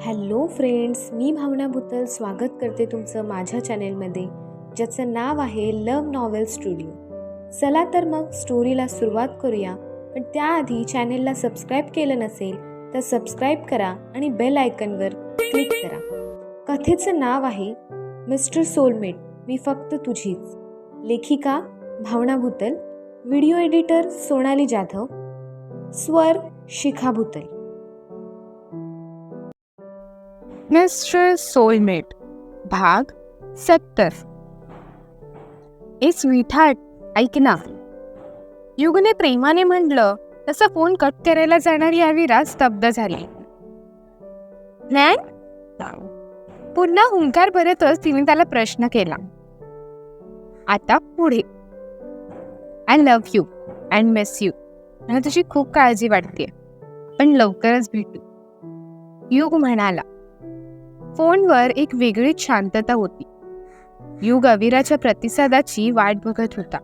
Hello friends, मी भावना भुतल स्वागत करते तुमचं माझ्या चॅनेलमध्ये, ज्याचं नाव आहे लव्ह नॉवेल स्टुडिओ. चला तर मग स्टोरीला सुरुवात करूया. पण त्याआधी चॅनेलला सबस्क्राईब केलं नसेल तर सबस्क्राईब करा आणि बेल आयकनवर क्लिक करा. कथेचं नाव आहे मिस्टर सोलमेट, मी फक्त तुझीच. लेखिका भावना भुतल, व्हिडिओ एडिटर सोनाली जाधव, स्वर शिखा भुतल. मिस्टर सोलमेट भाग 70. ए स्वीटहार्ट, ऐक ना. युगने प्रेमाने म्हटलं तसं फोन कट करायला जाणारी अविरा स्तब्ध झाली. नाही, पुन्हा हुंकार भरतच तिने त्याला प्रश्न केला. आता पुढे. I love you and miss you. मला तुझी खूप काळजी वाटते. पण लवकरच भेटू, युग म्हणाला. फोनवर एक वेगळीच शांतता होती. युग अविराच्या प्रतिसादाची वाट बघत होता.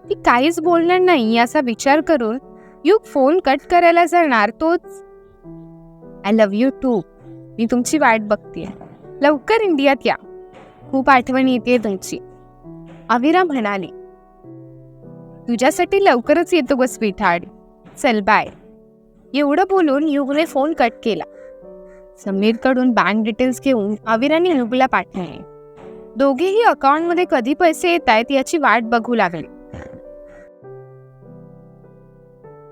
ती काहीच बोलणार नाही याचा विचार करून युग फोन कट करायला जाणार तोच, आय लव्ह यू टू. मी तुमची वाट बघतेय. लवकर इंडियात या. खूप आठवण येते तुमची, अविरा म्हणाली. तुझ्यासाठी लवकरच येतो ग स्वीटहार्ट. चल बाय. एवढं बोलून युगने फोन कट केला. समीरकडून बँक डिटेल्स घेऊन अविराने युगला पाठवले. दोघेही अकाउंटमध्ये कधी पैसे येत आहेत याची वाट बघू लागले.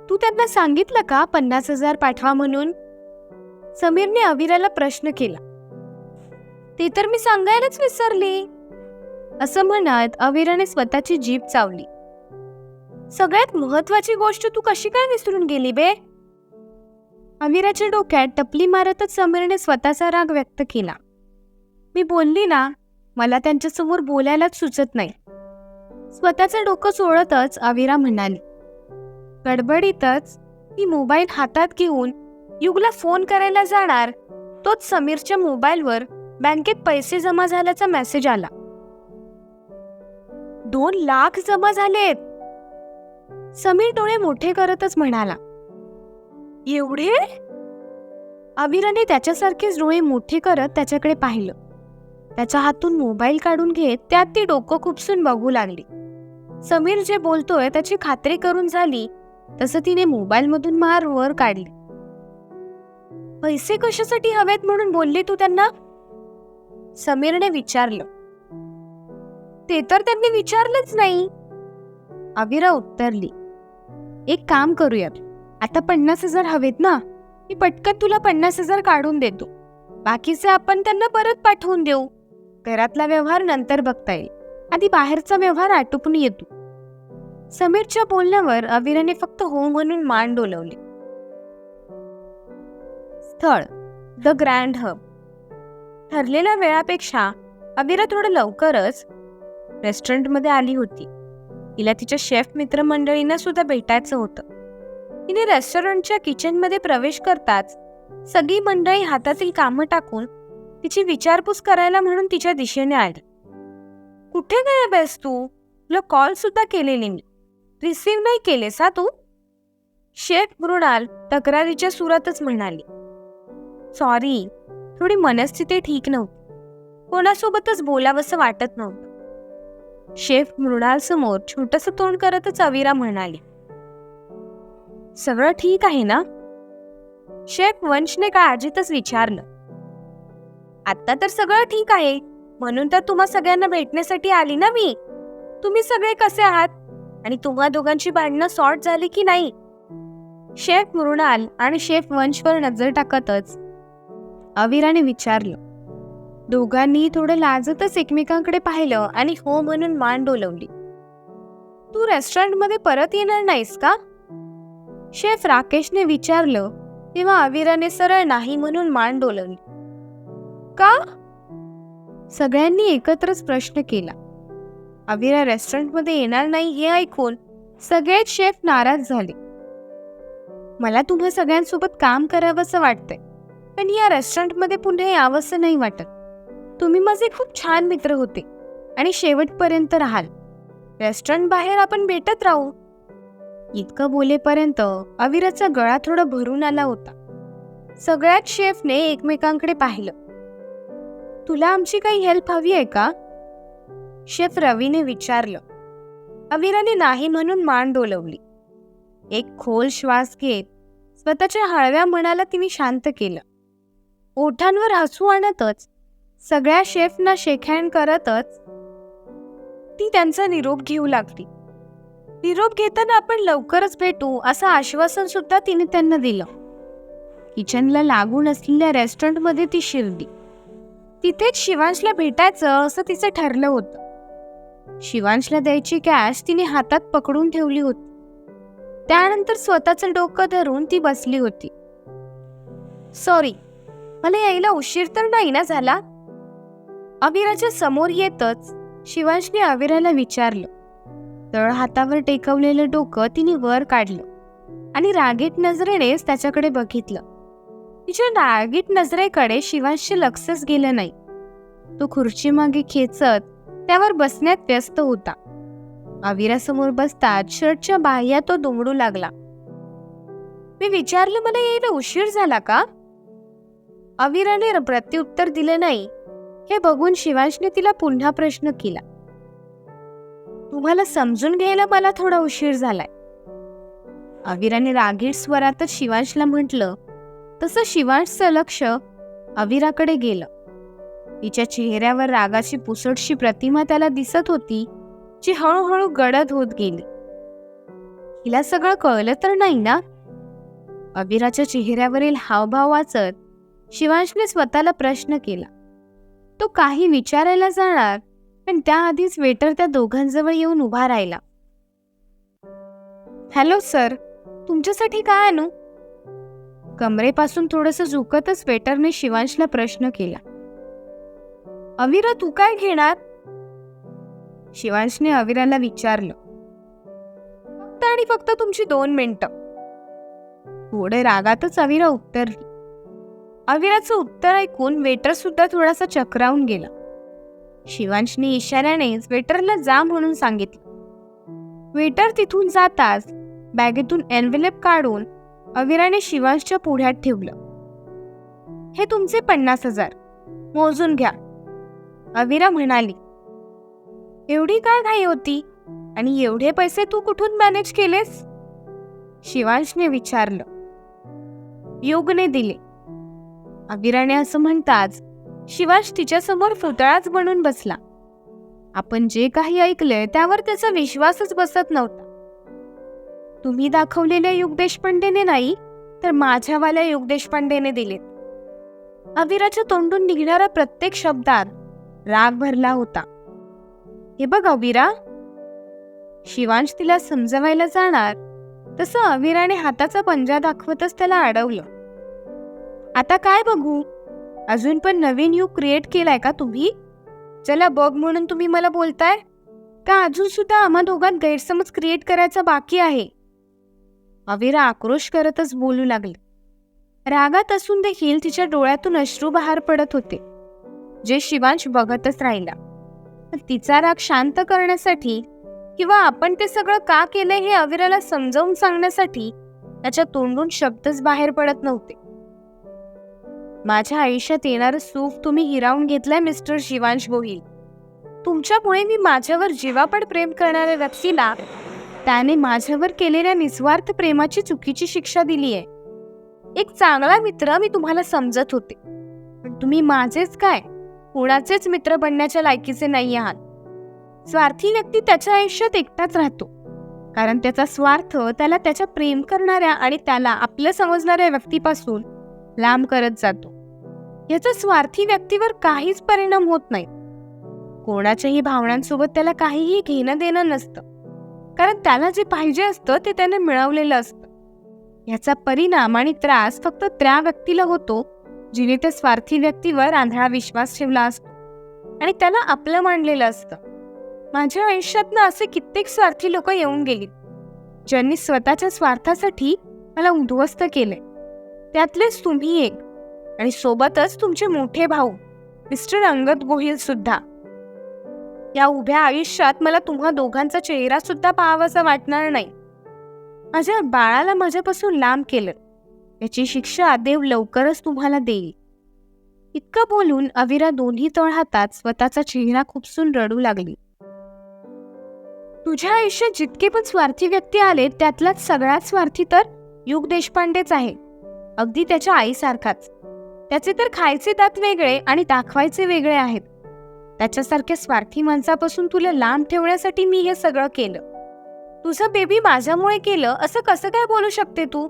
तू त्यांना सांगितलं का 50,000 पाठवा म्हणून? समीरने अविराला प्रश्न केला. ते तर मी सांगायलाच विसरले, असं म्हणत अविराने स्वतःची जीभ चावली. सगळ्यात महत्वाची गोष्ट तू कशी काय विसरून गेली बे? अविराच्या डोक्यात टपली मारतच समीरने स्वतःचा राग व्यक्त केला. मी बोलली ना, मला त्यांच्यासमोर बोलायलाच सुचत नाही. स्वतःचं डोकं चोळतच अविरा म्हणाली. गडबडीतच ती मोबाईल हातात घेऊन युगला फोन करायला जाणार तोच समीरच्या मोबाईलवर बँकेत पैसे जमा झाल्याचा मेसेज आला. 2 लाख जमा झालेत. समीर डोळे मोठे करतच म्हणाला. एवढे? अविराने त्याच्यासारखेच डोळे मोठे करत त्याच्याकडे पाहिलं. त्याच्या हातून मोबाईल काढून घेत त्यात ती डोकं खुपसून बघू लागली. समीर जे बोलतोय त्याची खात्री करून झाली तसं तिने मोबाईल मधून मार वर काढली. पैसे कशासाठी हवेत म्हणून बोलली तू त्यांना? समीरने विचारलं. ते तर त्यांनी विचारलंच नाही, अविरा उत्तरली. एक काम करूयात, आता 50,000 हवेत ना, मी पटकन तुला 50,000 काढून देतो. बाकीचे आपण त्यांना परत पाठवून देऊ. घरातला व्यवहार नंतर बघता येईल, आधी बाहेरचा व्यवहार आटोपून येतो. समीरच्या बोलण्यावर अविराने फक्त हो म्हणून मान डोलवली. स्थळ द ग्रँड हब. ठरलेल्या वेळापेक्षा अविरा थोडं लवकरच रेस्टॉरंटमध्ये आली होती. तिला तिच्या शेफ मित्रमंडळींना सुद्धा भेटायचं होतं. तिने रेस्टॉरंटच्या किचनमध्ये प्रवेश करताच सगळी मंडळी हातातील कामं टाकून तिची विचारपूस करायला म्हणून तिच्या दिशेने आली. कुठे गायब आहेस तू? तुला कॉल सुद्धा केलेली मी, रिसीव्ह नाही केलेस हा तू? शेफ मृणाल तक्रारीच्या सुरातच म्हणाली. सॉरी, थोडी मनस्थिती ठीक नव्हती. कोणासोबतच बोलावंसं वाटत नव्हतं. शेफ मृणाल समोर छोटंसं तोंड करतच अविरा म्हणाली. सगळं ठीक आहे ना? शेफ वंशने काळजीतच विचारलं. आता तर सगळं ठीक आहे, म्हणून तर तुम्हा सगळ्यांना भेटण्यासाठी आली ना मी. तुम्ही सगळे कसे आहात आणि तुम्हा दोघांची भांडणं सॉर्ट झाली की नाही? शेफ मृणाल आणि शेफ वंशवर नजर टाकतच अविराने विचारलं. दोघांनी थोडं लाजतच एकमेकांकडे पाहिलं आणि हो म्हणून मान डोलवली. तू रेस्टॉरंटमध्ये परत येणार नाहीस का? शेफ राकेशने विचारलं तेव्हा अविराने सरळ नाही म्हणून मान डोलवली. का? सगळ्यांनी एकत्रच प्रश्न केला. अविरा रेस्टॉरंटमध्ये येणार नाही हे ऐकून सगळेच शेफ नाराज झाले. मला तुम्हा सगळ्यांसोबत काम करावंसं वाटतंय, पण या रेस्टॉरंटमध्ये पुन्हा यावंसं नाही वाटत. तुम्ही माझे खूप छान मित्र होते आणि शेवटपर्यंत राहाल. रेस्टॉरंट बाहेर आपण भेटत राहू. इतकं बोलेपर्यंत अविराचा गळा थोडा भरून आला होता. सगळ्याच शेफने एकमेकांकडे पाहिलं. तुला आमची काही हेल्प हवी आहे का? शेफ रवीने विचारलं. अविराने नाही म्हणून मान डोलवली. एक खोल श्वास घेत स्वतःच्या हळव्या मनाला तिने शांत केलं. ओठांवर हसू आणतच, सगळ्या शेफना शेक हँड करतच ती त्यांचा निरोप घेऊ लागली. निरोप घेताना आपण लवकरच भेटू असं आश्वासन सुद्धा तिने त्यांना दिलं. किचनला लागून असलेल्या रेस्टॉरंटमध्ये ती शिरली. तिथेच शिवांशला भेटायचं असं तिचं ठरलं होतं. शिवांशला द्यायची कॅश तिने हातात पकडून ठेवली होती. त्यानंतर स्वतःचं डोकं धरून ती बसली होती. सॉरी, मला यायला उशीर तर नाही ना झाला? अविराच्या समोर येतच शिवांशने अविराला विचारलं. तळ हातावर टेकवलेलं डोकं तिने वर काढलं आणि रागीट नजरेनेच त्याच्याकडे बघितलं. तिच्या रागीट नजरेकडे शिवांशचे लक्षच गेलं नाही. तो खुर्चीमागे खेचत त्यावर बसण्यात व्यस्त होता. अविरासमोर बसताच शर्टच्या बाह्या तो दुमडू लागला. मी विचारलं, मला यायला उशीर झाला का? अविराने प्रत्युत्तर दिलं नाही. हे बघून शिवांशने तिला पुन्हा प्रश्न केला. तुम्हाला समजून घ्यायला मला थोडा उशीर झालाय. अविराने रागीट स्वरातच शिवांशला म्हटलं. तसं शिवांशचं लक्ष अविराकडे गेलं. तिच्या चेहऱ्यावर रागाची पुसटशी प्रतिमा त्याला दिसत होती, जी हळूहळू गडद होत गेली. हिला सगळं कळलं तर नाही ना? अविराच्या चेहऱ्यावरील हावभाव वाचत शिवांशने स्वतःला प्रश्न केला. तो काही विचारायला जाणार, पण त्याआधीच वेटर त्या दोघांजवळ येऊन उभा राहिला. हॅलो सर, तुमच्यासाठी काय आणू? कमरेपासून थोडंसं झुकतच वेटरने शिवांशला प्रश्न केला. अविरा, तू काय घेणार? शिवांशने अविराला विचारलं. फक्त आणि फक्त तुमची 2 मिनिटं. थोडे रागातच अविरा उत्तरली. अविराचं उत्तर ऐकून वेटर सुद्धा थोडासा चक्रावून गेला. शिवांशने इशाऱ्यानेच वेटरला जा म्हणून सांगितलं. वेटर तिथून जाताच बॅगेतून एन्व्हलप काढून अविराने शिवांशच्या पुढ्यात ठेवलं. हे तुमचे 50,000 मोजून घ्या, अविरा म्हणाली. एवढी काय घाई होती आणि एवढे पैसे तू कुठून मॅनेज केलेस? शिवांशने विचारलं. योगने दिले, अविराने असं म्हणताच शिवांश तिच्यासमोर पुतळाच बनून बसला. आपण जे काही ऐकलंय त्यावर त्याचा विश्वासच बसत नव्हता. तुम्ही दाखवलेल्या युग देशपांडेने नाही, तर माझ्यावाल्या युग देशपांडेने दिलेत. अविराच्या तोंडून निघणाऱ्या प्रत्येक शब्दात राग भरला होता. हे बघ अविरा, शिवांश तिला समजवायला जाणार तसं अविराने हाताचा पंजा दाखवतच त्याला अडवलं. आता काय बघू? अजून पण नवीन युग क्रिएट केलाय का तुम्ही? चला बघ म्हणून तुम्ही मला बोलताय का अजून सुद्धा आम्हा दोघांत गैरसमज क्रिएट करायचा बाकी आहे? अविरा आक्रोश करतच बोलू लागली. रागात असून देखील तिच्या डोळ्यातून अश्रू बाहेर पडत होते, जे शिवांश बघतच राहिला. तिचा राग शांत करण्यासाठी किंवा आपण ते सगळं का केलंय हे अविराला समजावून सांगण्यासाठी त्याच्या तोंडून शब्दच बाहेर पडत नव्हते. माझ्या आयुष्यात येणारं सुख तुम्ही हिरावून घेतलंय मिस्टर शिवांश गोहिल. तुमच्यामुळे मी माझ्यावर जीवापड प्रेम करणाऱ्या व्यक्तीला त्याने माझ्यावर केलेल्या निस्वार्थ प्रेमाची चुकीची शिक्षा दिली आहे. एक चांगला मित्र मी तुम्हाला समजत होते, पण तुम्ही माझेच काय कोणाचेच मित्र बनण्याच्या लायकीचे नाही आहात. स्वार्थी व्यक्ती त्याच्या आयुष्यात एकटाच राहतो, कारण त्याचा स्वार्थ त्याला त्याच्या प्रेम करणाऱ्या आणि त्याला आपलं समजणाऱ्या व्यक्तीपासून लांब करत जातो. याचा स्वार्थी व्यक्तीवर काहीच परिणाम होत नाही. कोणाच्याही भावनांसोबत त्याला काहीही घेणं देणं नसतं, कारण त्याला जे पाहिजे असतं ते त्याने मिळवलेलं असतं. याचा परिणाम आणि त्रास फक्त त्या व्यक्तीला होतो जिने त्या स्वार्थी व्यक्तीवर आंधळा विश्वास ठेवला असतो आणि त्याला आपलं मानलेलं असतं. माझ्या आयुष्यातनं असे कित्येक स्वार्थी लोक येऊन गेली, ज्यांनी स्वतःच्या स्वार्थासाठी मला उद्ध्वस्त केले. त्यातलेच तुम्ही एक, आणि सोबतच तुमचे मोठे भाऊ मिस्टर अंगद गोहिल सुद्धा. या उभ्या आयुष्यात मला तुम्हा दोघांचा चेहरा सुद्धा पाहावासा वाटणार नाही. माझ्या बाळाला माझ्यापासून लांब केलं, याची शिक्षा देव लवकरच तुम्हाला देईल. इतकं बोलून अविरा दोन्ही तळहातात स्वतःचा चेहरा खुपसून रडू लागली. तुझ्या आयुष्यात जितके पण स्वार्थी व्यक्ती आले त्यातलाच सगळ्यात स्वार्थी तर युग देशपांडेच आहे, अगदी त्याच्या आईसारखाच. त्याचे तर खायचे दात वेगळे आणि दाखवायचे वेगळे आहेत. त्याच्यासारख्या स्वार्थी माणसापासून तुला लांब ठेवण्यासाठी मी हे सगळं केलं. तुझं बेबी माझ्यामुळे केलं असं कसं काय बोलू शकते तू?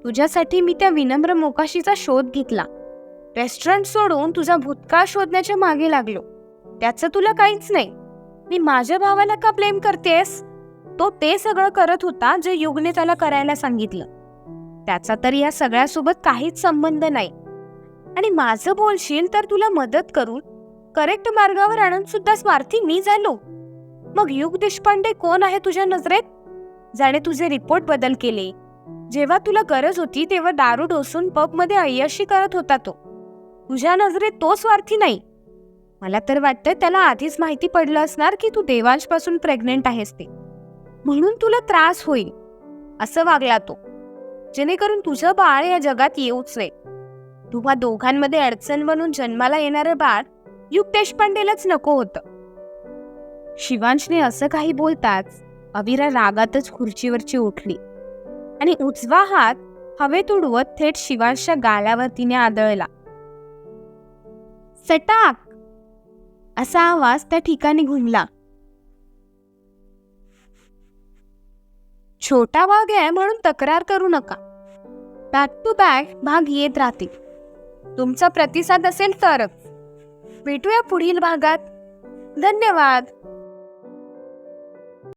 तुझ्यासाठी मी त्या विनम्र मोकाशीचा शोध घेतला. रेस्टॉरंट सोडून तुझा भूतकाळ शोधण्याच्या मागे लागलो. त्याचं तुला काहीच नाही. मी माझ्या भावाला का ब्लेम करतेस? तो ते सगळं करत होता जे युगने त्याला करायला सांगितलं. त्याचा तर या सगळ्यासोबत काहीच संबंध नाही. आणि माझं बोलशील तर तुला मदत करून करेक्ट मार्गावर आणून सुद्धा स्वार्थी मी झालो. मग युग देशपांडे कोण आहे तुझ्या नजरेत? ज्याने तुझे रिपोर्ट बदल केले. जेव्हा तुला गरज होती तेव्हा दारू डोसून पबमध्ये अय्याशी करत होता तो. तुझ्या नजरेत तो स्वार्थी नाही. मला तर वाटतंय त्याला आधीच माहिती पडलं असणार की तू देवांशपासून प्रेग्नेंट आहेस ते, म्हणून तुला त्रास होईल असं वागला तो, जेणेकरून तुझं बाळ या जगात येऊच नये. तुम्हा दोघांमध्ये अडचण बनून जन्माला येणारं बाळ युग देशपांडेलाच नको होतं. शिवांशने असं काही बोलताच अविरा रागातच खुर्चीवरची उठली आणि उजवा हात हवेत उडवत थेट शिवांशच्या गालावर तिने आदळला. सटाक असा आवाज त्या ठिकाणी घुमला. छोटा भाग आहे म्हणून तक्रार करू नका. बॅक टू बॅक भाग येत राहतील. तुमचा प्रतिसाद असेल तरच. भेटूया पुढील भागात. धन्यवाद.